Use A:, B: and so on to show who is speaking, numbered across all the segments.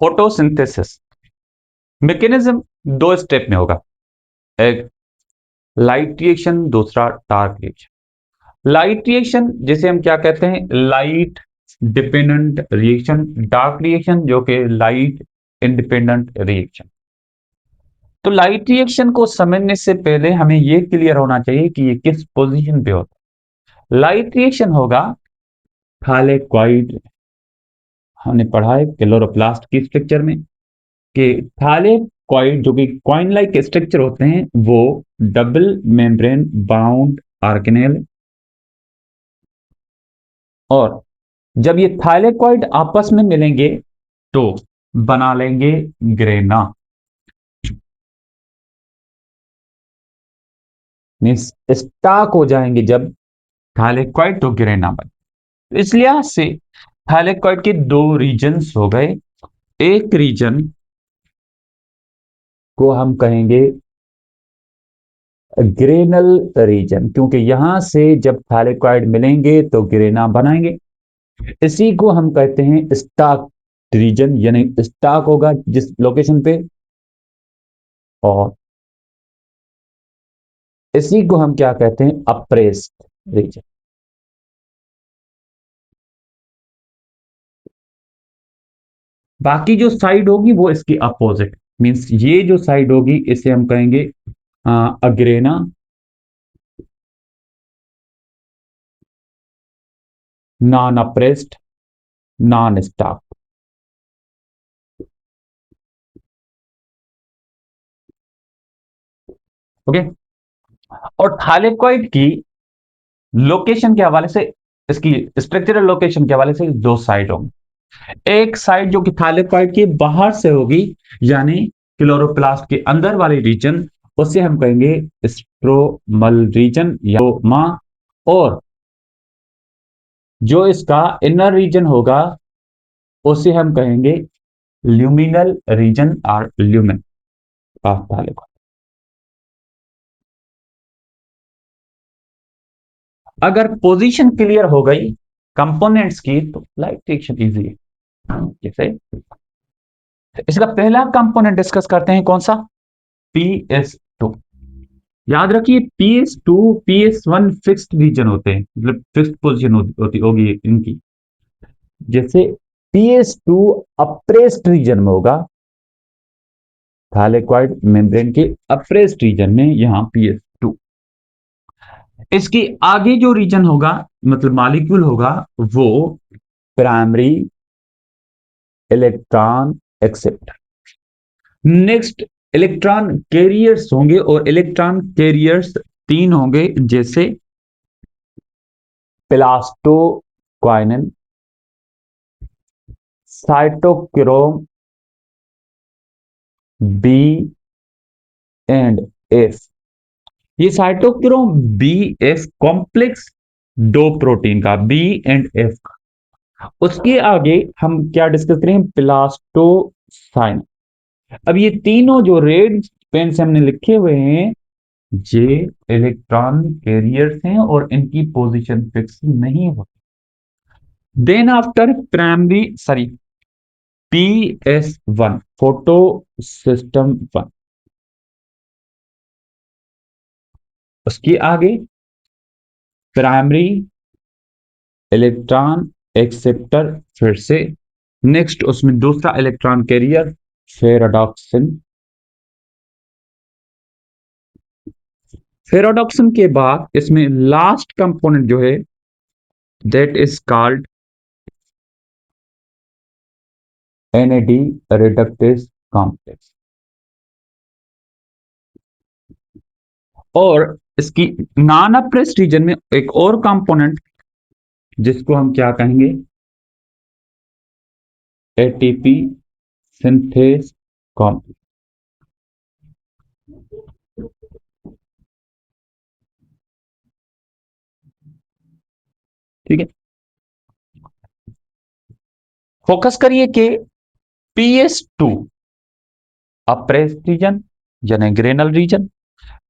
A: Photosynthesis mechanism दो step में होगा, एक लाइट रिएक्शन, दूसरा डार्क रिएक्शन। लाइट रिएक्शन जिसे हम क्या कहते हैं, light dependent reaction, dark reaction जो कि लाइट इंडिपेंडेंट रिएक्शन। तो लाइट रिएक्शन को समझने से पहले हमें यह क्लियर होना चाहिए कि ये किस पोजीशन पे होता है। लाइट रिएक्शन होगा थालेक्वाइड, हमने पढ़ा है क्लोरोप्लास्ट की स्ट्रक्चर में कि थालेक्वाइड जो कि कॉइन लाइक स्ट्रक्चर होते हैं वो डबल मेम्ब्रेन बाउंड ऑर्गेनेल, और जब ये थाइलेक्वाइड आपस में मिलेंगे तो बना लेंगे ग्रेना, मीन्स स्टाक हो जाएंगे जब थाइलेक्वाइड तो ग्रेना बने। इस लिहाज से थाइलेक्वाइड के दो रीजन्स हो गए, एक रीजन को हम कहेंगे ग्रेनल रीजन, क्योंकि यहां से जब थाइलेक्वाइड मिलेंगे तो ग्रेना बनाएंगे। इसी को हम कहते हैं स्टाक रीजन, यानी स्टाक होगा जिस लोकेशन पे, और इसी को हम क्या कहते हैं, अप्रेस्ड रीजन। बाकी जो साइड होगी वो इसकी अपोजिट, मींस ये जो साइड होगी इसे हम कहेंगे अग्रेना, non appressed, non stack. Okay. और थाइलेक्वाइड की लोकेशन के हवाले से, इसकी स्ट्रक्चरल लोकेशन के हवाले से दो साइड होंगी। एक साइड जो कि थाइलेक्वाइड के बाहर से होगी, यानी क्लोरोप्लास्ट के अंदर वाली रीजन, उसे हम कहेंगे स्ट्रोमल रीजन या मा, और जो इसका इनर रीजन होगा उसे हम कहेंगे ल्यूमिनल रीजन और ल्यूमेन ऑफ थाइलेक्वाइड। अगर पोजीशन क्लियर हो गई कंपोनेंट्स की तो लाइट रिएक्शन इजी है। जैसे इसका पहला कंपोनेंट डिस्कस करते हैं, कौन सा, PS2। याद रखिए PS2 PS1 फिक्स्ड रीजन होते हैं, मतलब फिक्स्ड पोजीशन होती होगी इनकी। जैसे PS2 अप्रेस्ड रीजन में होगा, थाइलेक्वाइड मेम्ब्रेन के अप्रेस्ड रीजन में यहां PS2। इसके आगे जो रीजन होगा, मतलब मॉलिक्यूल होगा, वो primary electron acceptor. Next electron carriers होंगे, और इलेक्ट्रॉन कैरियर्स तीन होंगे, जैसे प्लास्टोक्वाइनिन, साइटोक्रोम बी एंड एफ। ये साइटोक्रोम बी एफ कॉम्प्लेक्स दो प्रोटीन का, बी एंड एफ का। उसके आगे हम क्या डिस्कस करेंगे, प्लास्टोसाइन। अब ये तीनों जो रेड पेन से हमने लिखे हुए हैं, ये इलेक्ट्रॉन कैरियर्स हैं और इनकी पोजीशन फिक्स नहीं होती। Then after primary, sorry, PS1 photo system 1, उसके आगे प्राइमरी इलेक्ट्रॉन एक्सेप्टर, फिर से नेक्स्ट उसमें दूसरा इलेक्ट्रॉन कैरियर फेराडॉक्सिन। फेराडॉक्सिन के बाद इसमें लास्ट कंपोनेंट जो है, that is called NAD reductase complex. और इसकी नॉन अप्रेस्ड रीजन में एक और कंपोनेंट जिसको हम क्या कहेंगे, ATP सिंथेस कॉम्प्लेक्स। ठीक है, फोकस करिए कि PS2 अप्रेस्ड रीजन यानी granal region,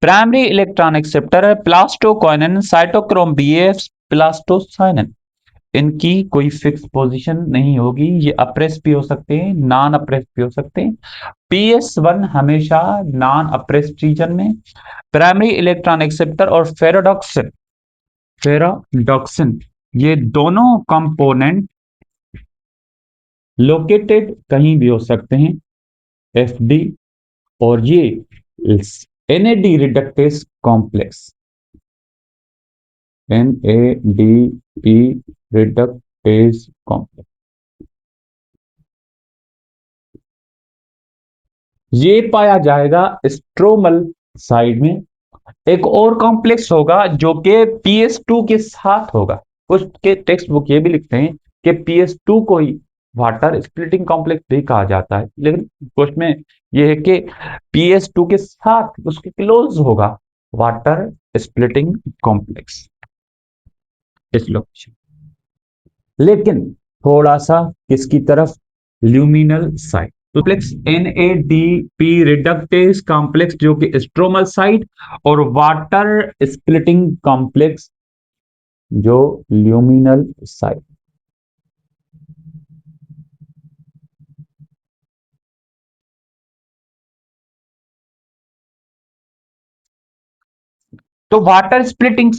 A: primary electron acceptor है प्लास्टोक्वाइनिन, साइटोक्रोम BF, प्लास्टोसाइनिन। इनकी कोई फिक्स पोजीशन नहीं होगी, ये अप्रेस भी हो सकते हैं, नॉन अप्रेस भी हो सकते हैं। PS1 हमेशा नॉन अप्रेस्ड रीजन में, प्राइमरी इलेक्ट्रॉन एक्सेप्टर और फेराडॉक्सिन ये दोनों कंपोनेंट लोकेटेड कहीं भी हो सकते हैं, FD, और ये NAD reductase complex, NADP reductase complex, ये पाया जाएगा स्ट्रोमल साइड में। एक और कॉम्प्लेक्स होगा जो कि PS2 के साथ होगा। कुछ के टेक्स्ट बुक ये भी लिखते हैं कि PS2 को ही वाटर स्प्लिटिंग कॉम्प्लेक्स भी कहा जाता है, लेकिन कुछ में ये है कि PS2 के साथ उसके क्लोज होगा वाटर स्प्लिटिंग कॉम्प्लेक्स इस लोकेशन। लेकिन थोड़ा सा किसकी तरफ, luminal side, complex NADP reductase complex जो कि स्ट्रोमल साइड, और वाटर स्प्लिटिंग कॉम्प्लेक्स जो ल्यूमिनल साइड। तो वाटर स्प्लिटिंग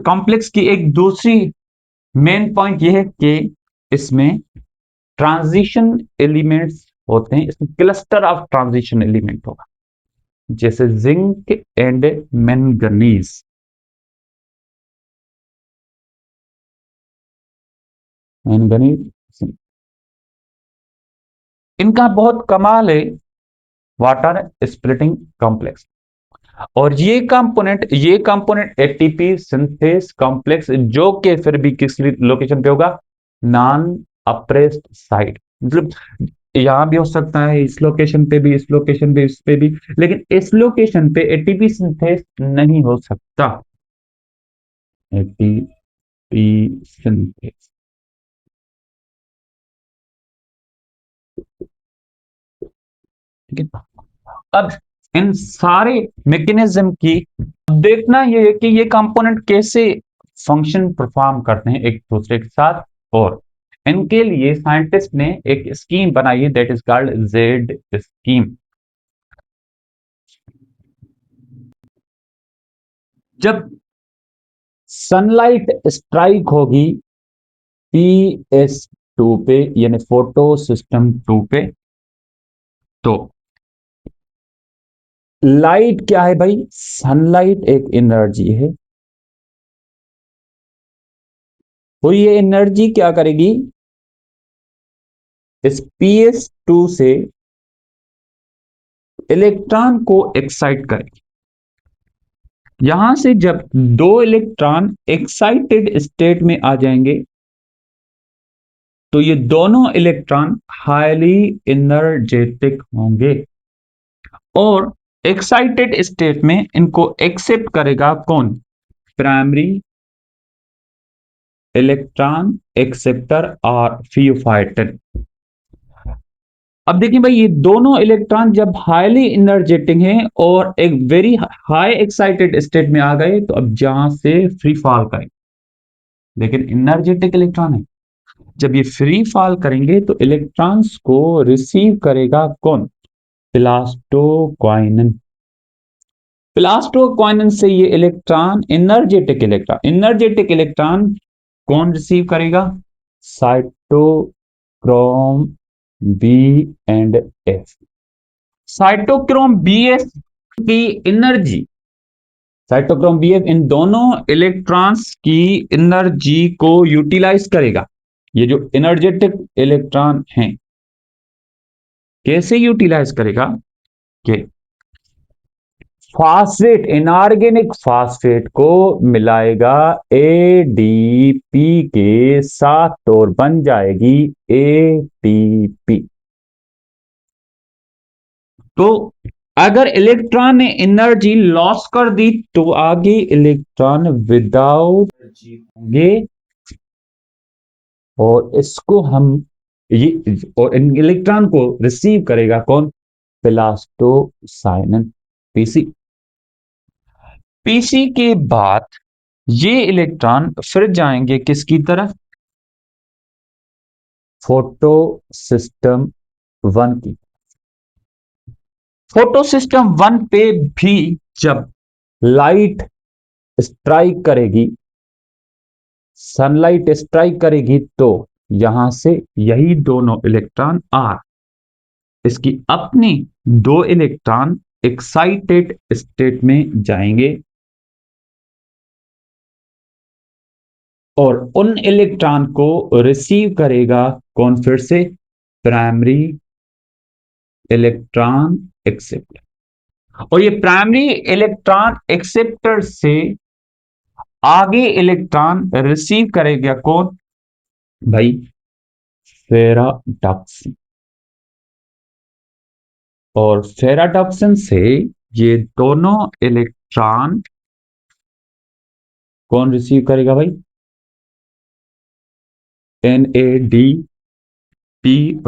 A: कॉम्प्लेक्स की एक दूसरी मेन पॉइंट यह है कि इसमें ट्रांजिशन एलिमेंट्स होते हैं, इसमें क्लस्टर ऑफ ट्रांजिशन एलिमेंट होगा, जैसे जिंक एंड मैंगनीज। मैंगनीज इनका बहुत कमाल है, वाटर स्प्लिटिंग कॉम्प्लेक्स। और ये कंपोनेंट एटीपी सिंथेस कॉम्प्लेक्स जो कि फिर भी किस लोकेशन पे होगा, नॉन अप्रेस्ड साइट, मतलब यहां भी हो सकता है, इस लोकेशन पे भी, इस लोकेशन पे, इस पे भी, लेकिन इस लोकेशन पे एटीपी सिंथेस नहीं हो सकता। एटीपी सिंथेस, ठीक है। अब इन सारे मैकेनिज्म की देखना ये है कि ये कंपोनेंट कैसे फंक्शन परफॉर्म करते हैं एक दूसरे के साथ, और इनके लिए साइंटिस्ट ने एक स्कीम बनाई है, that is called Z scheme. जब सनलाइट स्ट्राइक होगी PS2 पे, यानी फोटो सिस्टम 2 पे, तो लाइट क्या है भाई, सनलाइट एक एनर्जी है, तो ये एनर्जी क्या करेगी, इस PS2 से इलेक्ट्रॉन को एक्साइट करेगी। यहां से जब दो इलेक्ट्रॉन एक्साइटेड स्टेट में आ जाएंगे, तो ये दोनों इलेक्ट्रॉन हाईली एनर्जेटिक होंगे, और एक्साइटेड स्टेट में इनको एक्सेप्ट करेगा कौन, प्राइमरी इलेक्ट्रॉन एक्सेप्टर और फियोफाइटिन। अब देखिए भाई, ये दोनों इलेक्ट्रॉन जब हाईली एनर्जेटिक हैं और एक वेरी हाई एक्साइटेड स्टेट में आ गए, तो अब जहां से फ्री फॉल करें, लेकिन एनर्जेटिक इलेक्ट्रॉन है, जब ये फ्री फॉल करेंगे तो इलेक्ट्रॉन्स को रिसीव करेगा कौन, प्लास्टोक्वाइनन। प्लास्टोक्वाइनन से ये इलेक्ट्रॉन कौन रिसीव करेगा, cytochrome b and f. Cytochrome b f की एनर्जी, साइटोक्रोम बी एफ इन दोनों इलेक्ट्रॉन्स की एनर्जी को यूटिलाइज करेगा। ये जो एनर्जेटिक इलेक्ट्रॉन हैं, कैसे यूटिलाइज करेगा कि फास्फेट, इनऑर्गेनिक फास्फेट को मिलाएगा ADP के साथ और बन जाएगी ATP। तो अगर इलेक्ट्रॉन ने एनर्जी लॉस कर दी, तो आगे इलेक्ट्रॉन विदाउट एनर्जी होंगे, और इसको हम ये, और इन इलेक्ट्रॉन को रिसीव करेगा कौन, प्लास्टोसाइनन, पीसी। पीसी के बाद ये इलेक्ट्रॉन फिर जाएंगे किसकी तरफ, फोटो सिस्टम 1 की। फोटो सिस्टम 1 पे भी जब लाइट स्ट्राइक करेगी, सनलाइट स्ट्राइक करेगी, तो यहां से यही दोनों इलेक्ट्रॉन आर, इसकी अपनी 2 इलेक्ट्रॉन एक्साइटेड स्टेट में जाएंगे और उन इलेक्ट्रॉन को रिसीव करेगा कौन? फिर से प्राइमरी इलेक्ट्रॉन एक्सेप्टर। और ये प्राइमरी इलेक्ट्रॉन एक्सेप्टर से आगे इलेक्ट्रॉन रिसीव करेगा कौन भाई? फेराडॉक्सिन। और फेराडॉक्सिन से ये दोनों इलेक्ट्रॉन कौन रिसीव करेगा भाई? NADP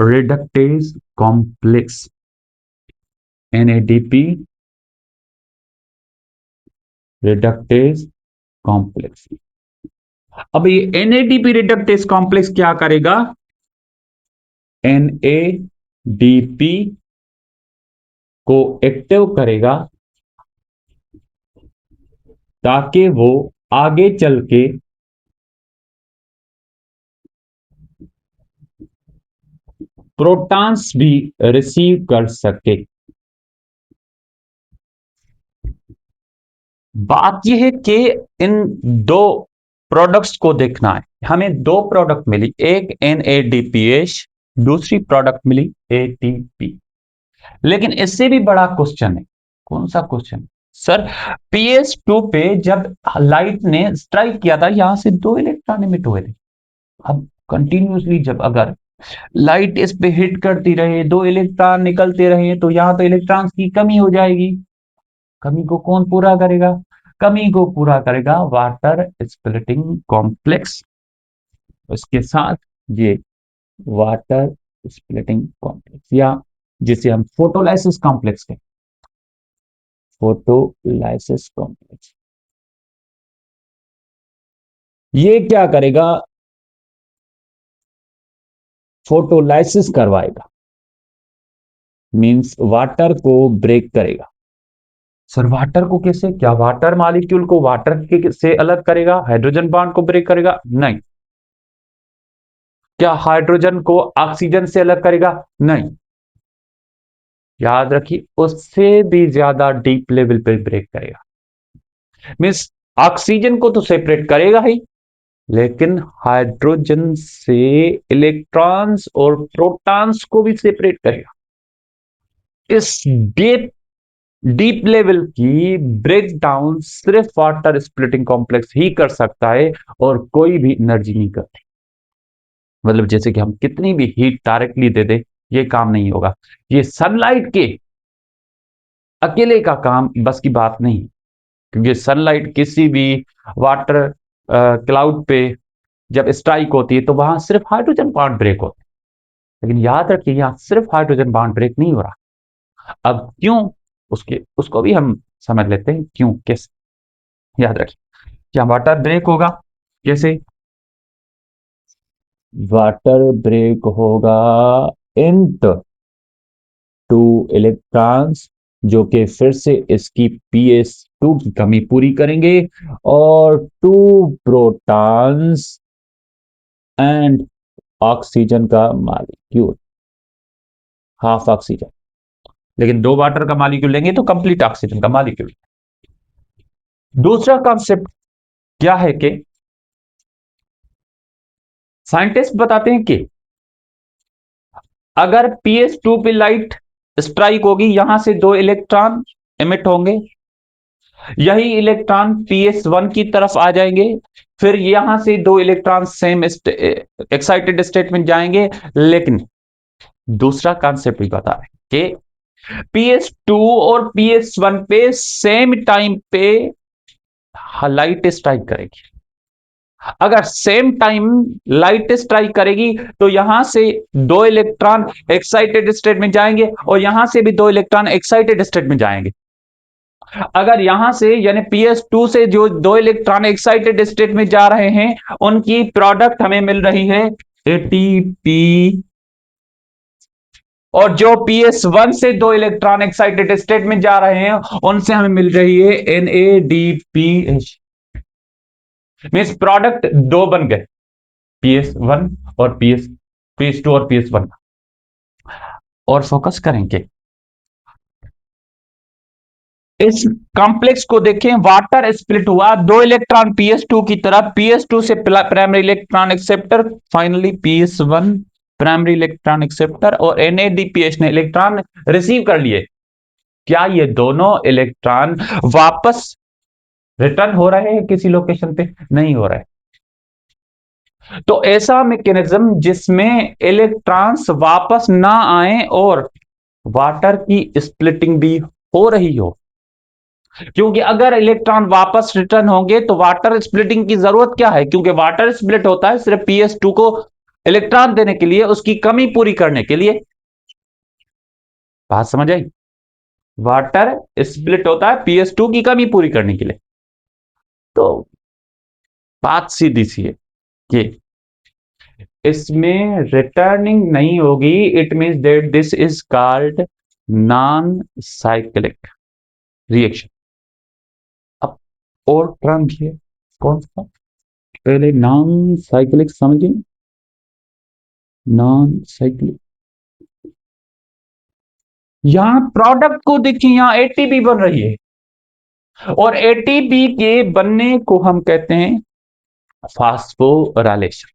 A: reductase complex. NADP reductase complex. अब ये NADP रिडक्टेज कॉम्प्लेक्स क्या करेगा? NADP को एक्टिव करेगा ताकि वो आगे चल के प्रोटॉन्स भी रिसीव कर सके। बात यह है कि इन दो प्रोडक्ट्स को देखना है। हमें दो प्रोडक्ट मिली, एक NADPH, दूसरी प्रोडक्ट मिली ATP। लेकिन इससे भी बड़ा क्वेश्चन है। कौन सा क्वेश्चन? सर, PS2 पे जब लाइट ने स्ट्राइक किया था, यहां से 2 इलेक्ट्रॉन इमिट हुए थे। अब कंटिन्यूसली जब अगर लाइट इस पे हिट करती रहे, 2 इलेक्ट्रॉन निकलते रहे, तो यहां तो इलेक्ट्रॉन्स की कमी हो जाएगी। कमी को कौन पूरा करेगा? कमी को पूरा करेगा वाटर स्प्लिटिंग कॉम्प्लेक्स। इसके साथ ये वाटर स्प्लिटिंग कॉम्प्लेक्स, या जिसे हम फोटोलाइसिस कॉम्प्लेक्स कहते हैं, फोटोलाइसिस कॉम्प्लेक्स, ये क्या करेगा? फोटोलाइसिस करवाएगा, मींस वाटर को ब्रेक करेगा। सर, वाटर को कैसे? क्या वाटर मॉलिक्यूल को वाटर के से अलग करेगा? हाइड्रोजन बॉन्ड को ब्रेक करेगा? नहीं। क्या हाइड्रोजन को ऑक्सीजन से अलग करेगा? नहीं। याद रखिए, उससे भी ज्यादा डीप लेवल पे ब्रेक करेगा। मीन्स ऑक्सीजन को तो सेपरेट करेगा ही, लेकिन हाइड्रोजन से इलेक्ट्रॉन्स और प्रोटॉन्स को भी सेपरेट करेगा। इस डीप डीप लेवल की ब्रेक डाउन सिर्फ वाटर स्प्लिटिंग कॉम्प्लेक्स ही कर सकता है, और कोई भी एनर्जी नहीं करती। मतलब जैसे कि हम कितनी भी हीट डायरेक्टली दे दे, ये काम नहीं होगा। ये सनलाइट के अकेले का काम बस की बात नहीं, क्योंकि सनलाइट किसी भी वाटर क्लाउड पे जब स्ट्राइक होती है, तो वहां सिर्फ हाइड्रोजन बॉन्ड ब्रेक होते हैं। लेकिन याद रखिए, यहां सिर्फ हाइड्रोजन बॉन्ड ब्रेक नहीं हो रहा। अब क्यों? उसको भी हम समझ लेते हैं, क्यों, कैसे। याद रखिए, क्या वाटर ब्रेक होगा? कैसे वाटर ब्रेक होगा? इन 2 इलेक्ट्रॉन्स, जो कि फिर से इसकी PS2 की कमी पूरी करेंगे, और 2 प्रोटॉन्स एंड ऑक्सीजन का मॉलिक्यूल, हाफ ऑक्सीजन। लेकिन 2 वाटर का मॉलिक्यूल लेंगे तो कंप्लीट ऑक्सीजन का मॉलिक्यूल। दूसरा कॉन्सेप्ट क्या है कि साइंटिस्ट बताते हैं कि अगर PS2 पे लाइट स्ट्राइक होगी, यहां से 2 इलेक्ट्रॉन एमिट होंगे, यही इलेक्ट्रॉन PS1 की तरफ आ जाएंगे, फिर यहां से 2 इलेक्ट्रॉन सेम एक्साइटेड स्टेट में जाएंगे। लेकिन दूसरा कॉन्सेप्ट भी बता रहे हैं कि PS2 और PS1 पे सेम टाइम पे लाइट स्ट्राइक करेगी। अगर सेम टाइम लाइट स्ट्राइक करेगी, तो यहां से 2 इलेक्ट्रॉन एक्साइटेड स्टेट में जाएंगे, और यहां से भी 2 इलेक्ट्रॉन एक्साइटेड स्टेट में जाएंगे। अगर यहां से यानी PS2 से जो 2 इलेक्ट्रॉन एक्साइटेड स्टेट में जा रहे हैं, उनकी प्रोडक्ट हमें मिल रही है एटीपी, और जो PS1 से दो इलेक्ट्रॉन एक्साइटेड स्टेट में जा रहे हैं उनसे हमें मिल रही है NADPH। मीन्स प्रोडक्ट दो बन गए, PS1 और PS2 और PS1। और फोकस करेंगे इस कॉम्प्लेक्स को, देखें वाटर स्प्लिट हुआ, दो इलेक्ट्रॉन PS2 की तरफ, PS2 से primary electron acceptor, finally PS1 primary electron acceptor, और NADPH ने इलेक्ट्रॉन रिसीव कर लिए। क्या ये दोनों इलेक्ट्रॉन वापस रिटर्न हो रहे हैं किसी लोकेशन पे? नहीं हो रहा है। तो ऐसा मैकेनिज्म जिसमें इलेक्ट्रॉन्स वापस ना आए और वाटर की स्प्लिटिंग भी हो रही हो, क्योंकि अगर इलेक्ट्रॉन वापस रिटर्न होंगे तो वाटर स्प्लिटिंग की जरूरत क्या है, क्योंकि वाटर स्प्लिट होता है सिर्फ PS2 को इलेक्ट्रॉन देने के लिए, उसकी कमी पूरी करने के लिए। बात समझ आई? वाटर स्प्लिट होता है PS2 की कमी पूरी करने के लिए। तो बात सीधी सी है कि इसमें रिटर्निंग नहीं होगी, it means that this is called non cyclic reaction. अब और टर्म है कौन सा, पहले नॉन साइक्लिक समझिए। नॉन साइक्लिक, यहां प्रोडक्ट को देखिए, यहां ATP बन रही है, और ATP के बनने को हम कहते हैं phosphorylation.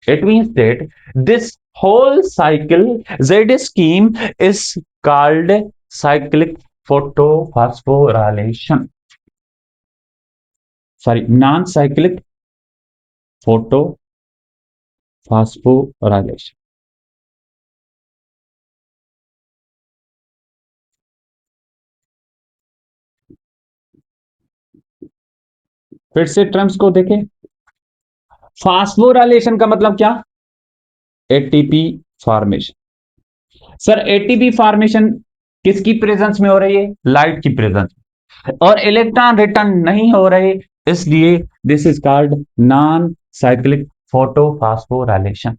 A: It means that this whole cycle Z scheme is called cyclic photophosphorylation. Sorry, non-cyclic photophosphorylation. फिर से टर्म्स को देखें। फास्फोराइलेशन का मतलब क्या? ATP formation. Sir ATP formation किसकी प्रेजेंस में हो रही है? लाइट की प्रेजेंस में, और इलेक्ट्रॉन रिटर्न नहीं हो रहे, इसलिए this is called non cyclic photophosphorylation.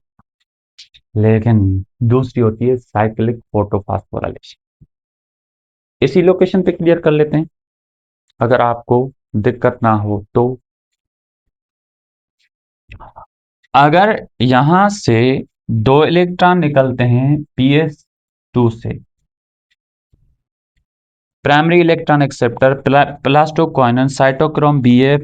A: लेकिन दूसरी होती है साइक्लिक फोटोफॉस्फोराइलेशन। इसी लोकेशन पे क्लियर कर लेते हैं अगर आपको दिक्कत ना हो तो। अगर यहां से दो इलेक्ट्रॉन निकलते हैं PS2 से, primary electron acceptor plastoquinone cytochrome BF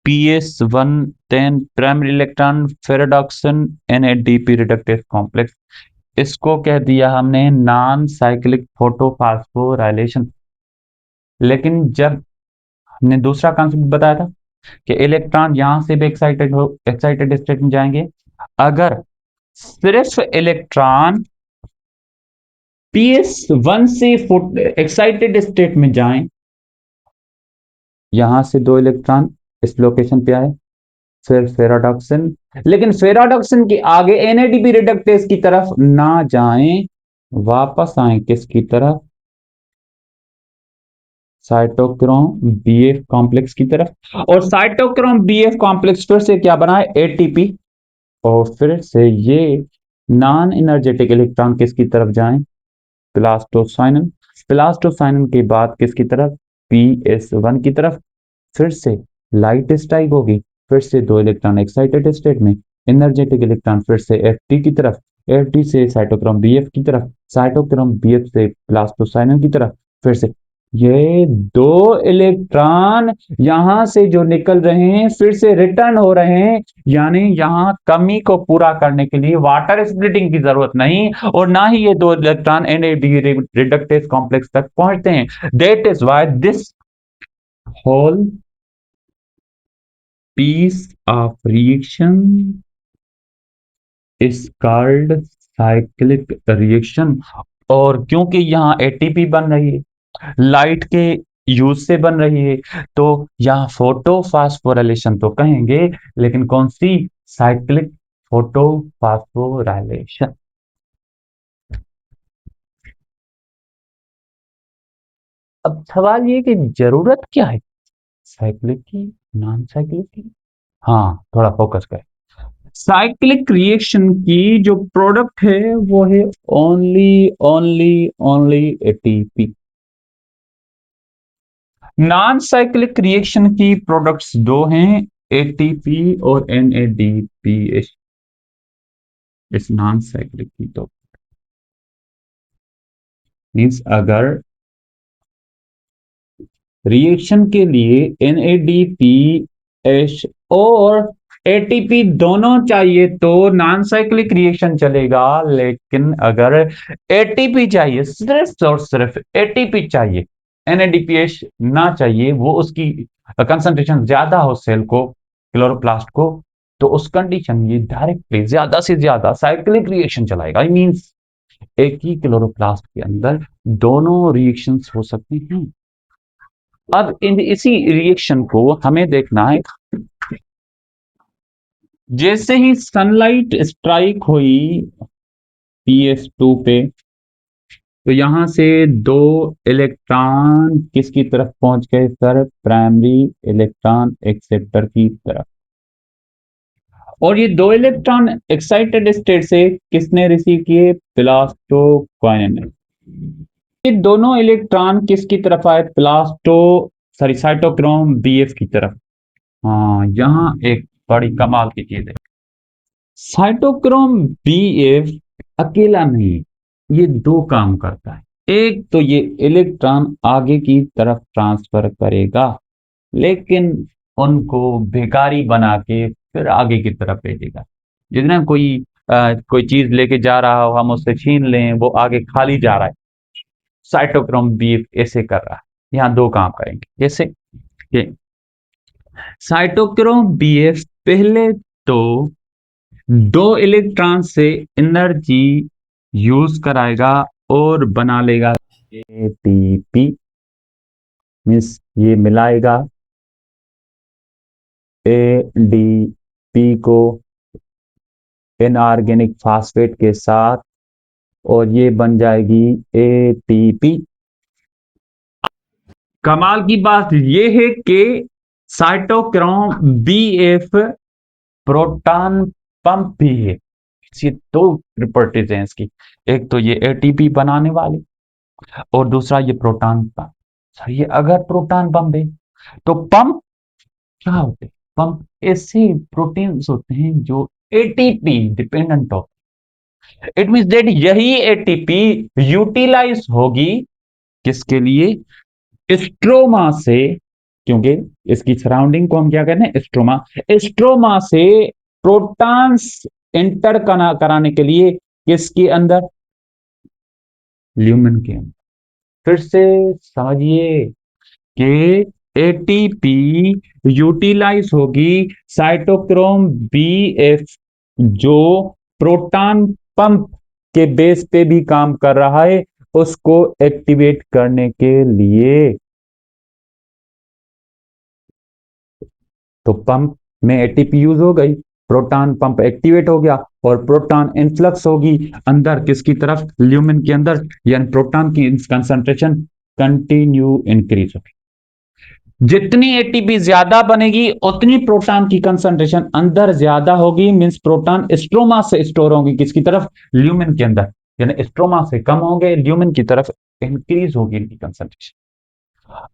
A: PS1, then primary electron ferredoxin NADP reductase complex, इसको कह दिया हमने नॉन साइक्लिक फोटोफॉस्फोराइलेशन। लेकिन जब हमने दूसरा कॉन्सेप्ट बताया था कि इलेक्ट्रॉन यहां से भी एक्साइटेड स्टेट में जाएंगे, अगर सिर्फ इलेक्ट्रॉन PS1 से एक्साइटेड स्टेट में जाएं, यहां से दो इलेक्ट्रॉन इस लोकेशन पे आए, फिर फेराडॉक्सिन, लेकिन फेराडॉक्सिन के आगे NADP रिडक्टेज की तरफ ना जाएं, वापस आए किसकी तरफ? साइटोक्रोम BF कॉम्प्लेक्स की तरफ, और साइटोक्रोम BF कॉम्प्लेक्स फिर से क्या बना है? ATP, और फिर से ये नॉन एनर्जेटिक इलेक्ट्रॉन किसकी तरफ जाएं? प्लास्टोसाइनन। प्लास्टोसाइनन के बाद किसकी तरफ? PS1 की तरफ। फिर से लाइट स्ट्राइक होगी, फिर से दो इलेक्ट्रॉन एक्साइटेड स्टेट में, एनर्जेटिक इलेक्ट्रॉन फिर से FT की तरफ, FT से साइटोक्रोम BF की तरफ, साइटोक्रोम BF से प्लास्टोसाइनन की तरफ। फिर से ये दो इलेक्ट्रॉन यहां से जो निकल रहे हैं फिर से रिटर्न हो रहे हैं, यानी यहां कमी को पूरा करने के लिए वाटर स्प्लिटिंग की जरूरत नहीं, और ना ही ये दो इलेक्ट्रॉन NAD रिडक्टेज कॉम्प्लेक्स तक पहुंचते हैं। That is why this whole piece of reaction is called cyclic reaction। और क्योंकि यहाँ ATP बन रही है, लाइट के यूज से बन रही है, तो यहाँ फोटोफॉस्फोराइलेशन तो कहेंगे, लेकिन कौन सी? Cyclic photophosphorylation. अब सवाल ये कि जरूरत क्या है, साइक्लिक की, नॉन साइक्लिक की? हाँ, थोड़ा फोकस करें। साइक्लिक रिएक्शन की जो प्रोडक्ट है वो है only only only ATP. Non cyclic reaction की प्रोडक्ट्स दो हैं, एटीपी और एनएडीपीएच। इस नॉन साइक्लिक की तो मीन्स अगर रिएक्शन के लिए NADPH और ATP दोनों चाहिए तो नॉन साइक्लिक रिएक्शन चलेगा, लेकिन अगर ATP चाहिए, सिर्फ और सिर्फ ATP चाहिए, NADPH ना चाहिए, वो उसकी कंसंट्रेशन ज्यादा हो सेल को, क्लोरोप्लास्ट को, तो उस कंडीशन में ये डायरेक्टली ज्यादा से ज्यादा साइक्लिक रिएक्शन चलाएगा। आई मींस एक ही क्लोरोप्लास्ट के अंदर दोनों रिएक्शंस हो सकते हैं। अब इसी रिएक्शन को हमें देखना है। जैसे ही सनलाइट स्ट्राइक हुई PS2 पे, तो यहां से दो इलेक्ट्रॉन किसकी तरफ पहुंच गए सर? प्राइमरी इलेक्ट्रॉन एक्सेप्टर की तरफ। और ये दो इलेक्ट्रॉन एक्साइटेड स्टेट से किसने रिसीव किए? प्लास्टोक्वाइन ने। ये दोनों इलेक्ट्रॉन किसकी तरफ आए? साइटोक्रोम BF की तरफ। हाँ, यहाँ एक बड़ी कमाल की चीज है। साइटोक्रोम BF अकेला नहीं, ये दो काम करता है। एक तो ये इलेक्ट्रॉन आगे की तरफ ट्रांसफर करेगा, लेकिन उनको बेकारी बना के फिर आगे की तरफ भेजेगा। जितना कोई चीज लेके जा रहा हो, हम उससे छीन लें, वो आगे खाली जा रहा है, साइटोक्रोम BF ऐसे कर रहा है। यहाँ दो काम करेंगे। जैसे कि साइटोक्रोम BF पहले तो दो इलेक्ट्रॉन से एनर्जी यूज कराएगा और बना लेगा ATP। मीन्स ये मिलाएगा ADP को इनऑर्गेनिक फास्फेट के साथ और ये बन जाएगी ATP। कमाल की बात ये है कि साइटोक्रोम BF प्रोटॉन पंप भी है। ये दो प्रॉपर्टीज हैं इसकी, एक तो ये ATP बनाने वाली और दूसरा ये प्रोटॉन पंप। सर ये अगर प्रोटॉन पंप है तो पंप क्या होते हैं? पंप ऐसे प्रोटीन्स होते हैं जो ATP डिपेंडेंट होते हैं। इट मींस दैट यही ATP यूटिलाइज होगी किसके लिए? स्ट्रोमा से। क्योंकि इसकी सराउंडिंग को हम क्या कहते हैं? स्ट्रोमा। स्ट्रोमा से प्रोटॉन्स एंटर कराने के लिए किसके अंदर? ल्यूमेन के अंदर। फिर से समझिए कि ATP यूटिलाइज होगी साइटोक्रोम BF, जो प्रोटॉन पंप के बेस पे भी काम कर रहा है, उसको एक्टिवेट करने के लिए। तो पंप में ATP यूज हो गई, प्रोटॉन पंप एक्टिवेट हो गया और प्रोटॉन इनफ्लक्स होगी अंदर किसकी तरफ? ल्यूमेन के अंदर, यानी प्रोटॉन की कंसंट्रेशन कंटिन्यू इंक्रीज होगी। जितनी ATP ज्यादा बनेगी उतनी प्रोटॉन की कंसंट्रेशन अंदर ज्यादा होगी। मींस प्रोटॉन स्ट्रोमा से स्टोर होगी किसकी तरफ? ल्यूमेन के अंदर। यानी स्ट्रोमा से कम होंगे, ल्यूमेन की तरफ इंक्रीज होगी इनकी कंसंट्रेशन।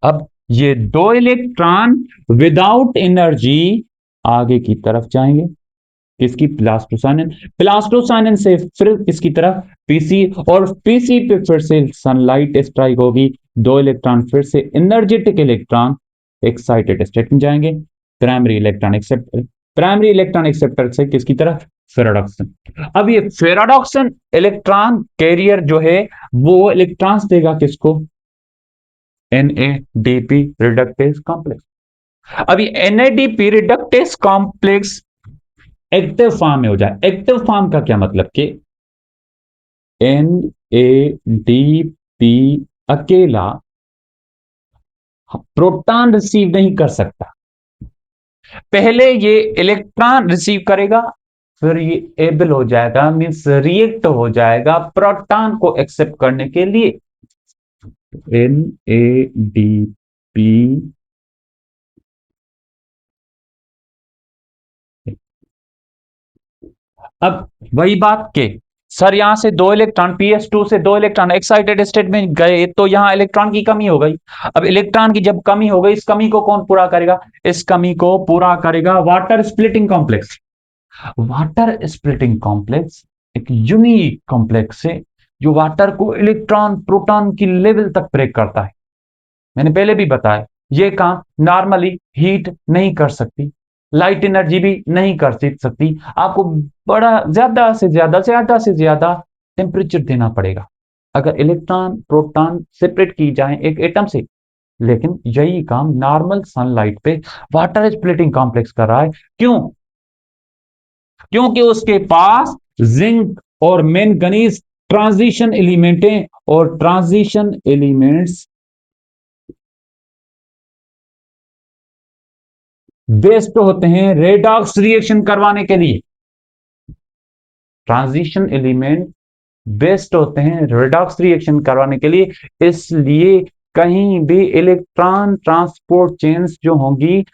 A: अब ये दो इलेक्ट्रॉन विदाउट एनर्जी आगे की तरफ जाएंगे किसकी? प्लास्टोसाइनिन। प्लास्टोसाइनिन से फिर किसकी तरफ? PC। और PC पे फिर से सनलाइट स्ट्राइक होगी, दो इलेक्ट्रॉन फिर से एनर्जेटिक इलेक्ट्रॉन एक्साइटेड स्टेट में जाएंगे। प्राइमरी इलेक्ट्रॉन एक्सेप्टर से किसकी तरफ? फेराडॉक्सिन। अब ये फेराडॉक्सिन इलेक्ट्रॉन कैरियर जो है वो इलेक्ट्रॉन्स देगा किसको? NADP reductase complex. अब ये NADP reductase complex active form में हो जाए। एक्टिव फॉर्म का क्या मतलब कि NADP अकेला प्रोटॉन रिसीव नहीं कर सकता, पहले ये इलेक्ट्रॉन रिसीव करेगा, फिर ये एबल हो जाएगा, मींस रिएक्ट हो जाएगा प्रोटॉन को एक्सेप्ट करने के लिए। NADP अब वही बात के सर यहां से 2 इलेक्ट्रॉन ps2 से 2 इलेक्ट्रॉन एक्साइटेड स्टेट में गए तो यहां इलेक्ट्रॉन की कमी हो गई। अब इलेक्ट्रॉन की जब कमी हो गई, इस कमी को कौन पूरा करेगा? इस कमी को पूरा करेगा water splitting complex. Water splitting complex एक यूनिक कॉम्प्लेक्स है जो वाटर को इलेक्ट्रॉन प्रोटॉन की लेवल तक ब्रेक करता है। मैंने पहले भी बताया ये काम नॉर्मली हीट नहीं कर सकती, लाइट एनर्जी भी नहीं कर सकती। आपको बड़ा ज्यादा से ज्यादा टेम्परेचर देना पड़ेगा अगर इलेक्ट्रॉन प्रोटॉन सेपरेट की जाए एक एटम से। लेकिन यही काम नॉर्मल सनलाइट पे वाटर स्प्लिटिंग कॉम्प्लेक्स कर रहा है। क्यों? क्योंकि उसके पास जिंक और मैंगनीज ट्रांजिशन एलिमेंट है, और ट्रांजिशन एलिमेंट्स बेस्ट होते हैं रेडॉक्स रिएक्शन करवाने के लिए। ट्रांजिशन एलिमेंट बेस्ट होते हैं रेडॉक्स रिएक्शन करवाने के लिए। इसलिए कहीं भी इलेक्ट्रॉन ट्रांसपोर्ट चेन्स जो होंगी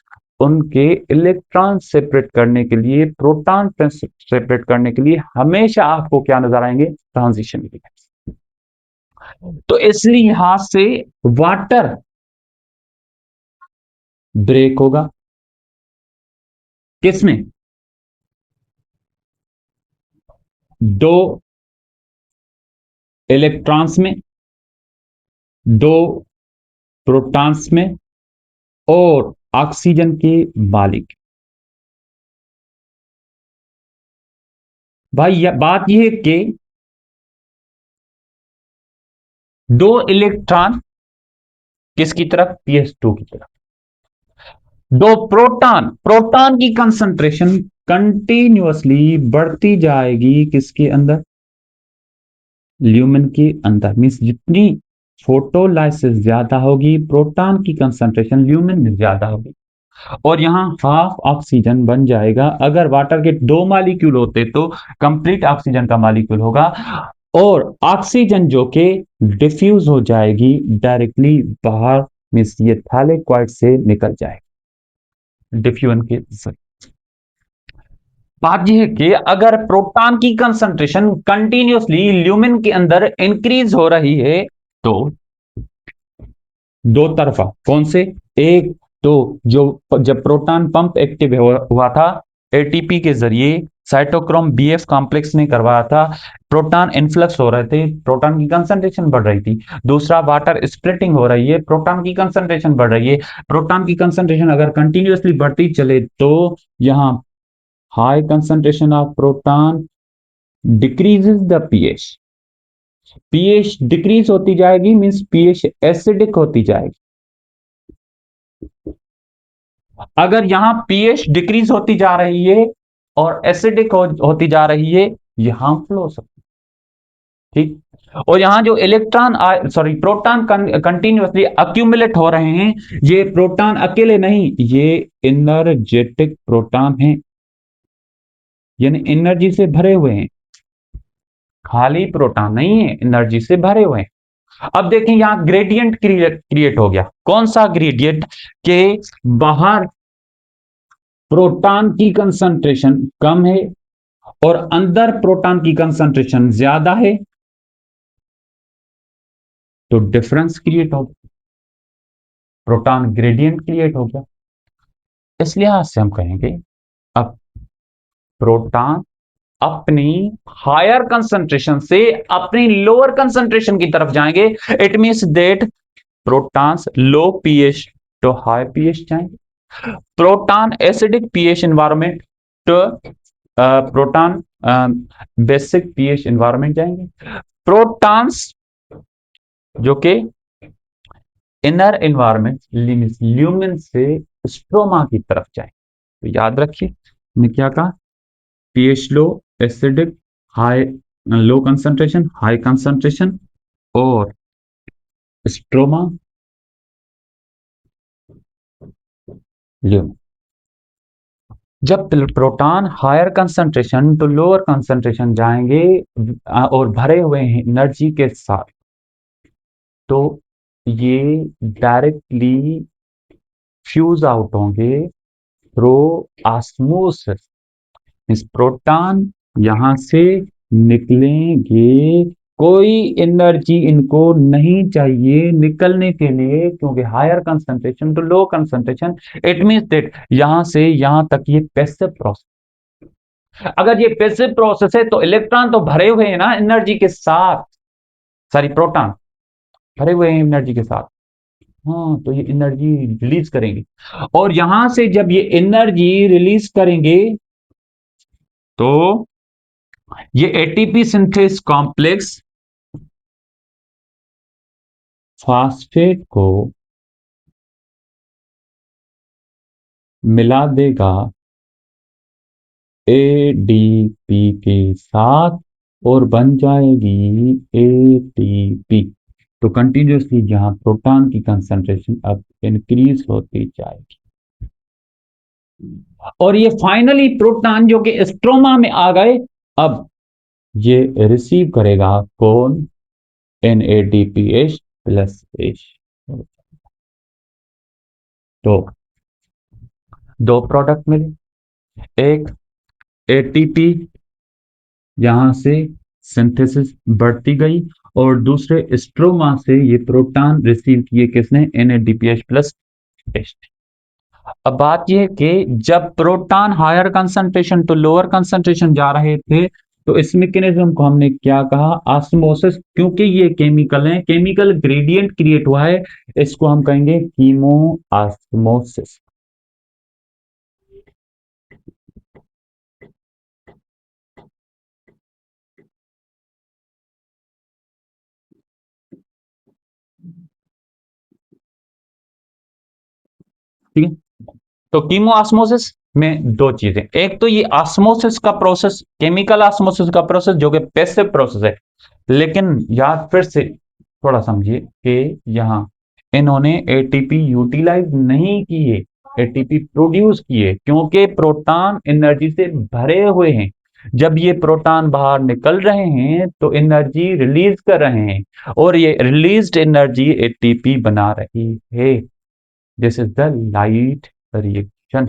A: उनके इलेक्ट्रॉन सेपरेट करने के लिए, प्रोटॉन सेपरेट करने के लिए हमेशा आपको क्या नजर आएंगे? Transition element. तो इसलिए यहां से वाटर ब्रेक होगा किसमें? दो इलेक्ट्रॉन्स में, दो प्रोटॉन्स में, और ऑक्सीजन के मालिक। भाई बात यह है कि दो इलेक्ट्रॉन किसकी तरफ? ps2 की तरफ। दो प्रोटॉन, प्रोटॉन की कंसंट्रेशन कंटिन्यूअसली बढ़ती जाएगी किसके अंदर? ल्यूमेन के अंदर। मींस जितनी फोटोलाइसिस ज्यादा होगी प्रोटॉन की कंसंट्रेशन ल्यूमेन में ज्यादा होगी, और यहां हाफ ऑक्सीजन बन जाएगा। अगर वाटर के 2 मॉलिक्यूल होते तो कंप्लीट ऑक्सीजन का मॉलिक्यूल होगा, और ऑक्सीजन जो कि डिफ्यूज हो जाएगी डायरेक्टली बाहर, मींस ये थैलेक्वाइड से निकल जाएगी डिफ्यूजन के जरिए। बात यह है कि अगर प्रोटॉन की कंसंट्रेशन कंटिन्यूअसली ल्यूमेन के अंदर इंक्रीज हो रही है तो दो तरफा कौन से? एक तो जो जब प्रोटॉन पंप एक्टिव हुआ था एटीपी के जरिए, साइटोक्रोम बीएफ कॉम्प्लेक्स ने करवाया था, प्रोटॉन इन्फ्लक्स हो रहे थे, प्रोटॉन की कंसंट्रेशन बढ़ रही थी। दूसरा वाटर स्प्लिटिंग हो रही है, प्रोटॉन की कंसंट्रेशन बढ़ रही है। प्रोटॉन की कंसंट्रेशन अगर कंटिन्यूअसली बढ़ती चले तो यहां high concentration of proton decreases the pH. PH decrease होती जाएगी, मींस पीएच एसिडिक होती जाएगी। अगर यहां पीएच डिक्रीज होती जा रही है और एसिडिक होती जा रही है, ये हार्मफुल हो सकती है। ठीक। और यहां जो electron sorry proton continuously accumulate हो रहे हैं, ये प्रोटॉन अकेले नहीं, ये एनर्जेटिक प्रोटॉन हैं, यानी एनर्जी से भरे हुए हैं। खाली प्रोटॉन नहीं है, एनर्जी से भरे हुए हैं। अब देखें यहां ग्रेडियंट क्रिएट हो गया। कौन सा ग्रेडियंट? के बाहर प्रोटॉन की कंसंट्रेशन कम है और अंदर प्रोटॉन की कंसंट्रेशन ज्यादा है, तो डिफरेंस क्रिएट हो गया, प्रोटॉन ग्रेडियंट क्रिएट हो गया। इस लिहाज से हम कहेंगे अब प्रोटॉन अपनी हायर कंसंट्रेशन से अपनी लोअर कंसंट्रेशन की तरफ जाएंगे। It means that protons low pH तो हाई पीएच जाएंगे, प्रोटॉन एसिडिक पीएच एनवायरमेंट तो प्रोटॉन बेसिक पीएच एनवायरमेंट जाएंगे। प्रोटॉन्स जो कि इनर एनवायरमेंट ल्यूमेन से स्ट्रोमा की तरफ जाए। तो याद रखिए मैंने क्या कहा? PH low, acidic, high, low concentration, high concentration, और स्ट्रोमा ल्यूमेन। जब proton higher concentration to lower concentration जाएंगे और भरे हुए हैं एनर्जी के साथ, तो ये डायरेक्टली फ्यूज आउट होंगे थ्रू ऑस्मोसिस। इस प्रोटॉन यहां से निकलेंगे, कोई एनर्जी इनको नहीं चाहिए निकलने के लिए, क्योंकि higher concentration to low concentration, it means that यहां से यहां तक ये पैसिव प्रोसेस। अगर ये पैसिव प्रोसेस है तो इलेक्ट्रॉन तो भरे हुए हैं ना एनर्जी के साथ, सॉरी प्रोटॉन भरे हुए हैं एनर्जी के साथ। हाँ, तो ये एनर्जी रिलीज करेंगे, और यहां से जब ये एनर्जी रिलीज करेंगे तो ये एटीपी सिंथेस कॉम्प्लेक्स फास्फेट को मिला देगा एडीपी के साथ और बन जाएगी एटीपी। तो कंटिन्यूसली यहां प्रोटॉन की कंसंट्रेशन अब इंक्रीज होती जाएगी, और ये फाइनली प्रोटॉन जो कि स्ट्रोमा में आ गए, अब ये रिसीव करेगा कौन, NADPH प्लस H। तो दो प्रोडक्ट मिले, एक एटीपी यहां से सिंथेसिस बढ़ती गई, और दूसरे स्ट्रोमा से ये प्रोटॉन रिसीव किए किसने, NADPH प्लस H। अब बात यह कि जब proton higher concentration to lower concentration जा रहे थे, तो इस मैकेनिज्म को हमने क्या कहा, ऑस्मोसिस। क्योंकि ये केमिकल है, केमिकल ग्रेडियंट क्रिएट हुआ है, इसको हम कहेंगे कीमो ऑस्मोसिस। ठीक है, तो कीमो ऑस्मोसिस में दो चीजें, एक तो ये ऑस्मोसिस का प्रोसेस, केमिकल ऑस्मोसिस का प्रोसेस जो कि पैसिव प्रोसेस है, लेकिन याद फिर से थोड़ा समझिए कि यहां इन्होंने एटीपी यूटिलाइज नहीं किए, एटीपी प्रोड्यूस किए, क्योंकि प्रोटॉन एनर्जी से भरे हुए हैं। जब ये प्रोटॉन बाहर निकल रहे हैं तो एनर्जी रिलीज कर रहे हैं, और ये रिलीज्ड एनर्जी एटीपी बना रही है। This is the light reaction.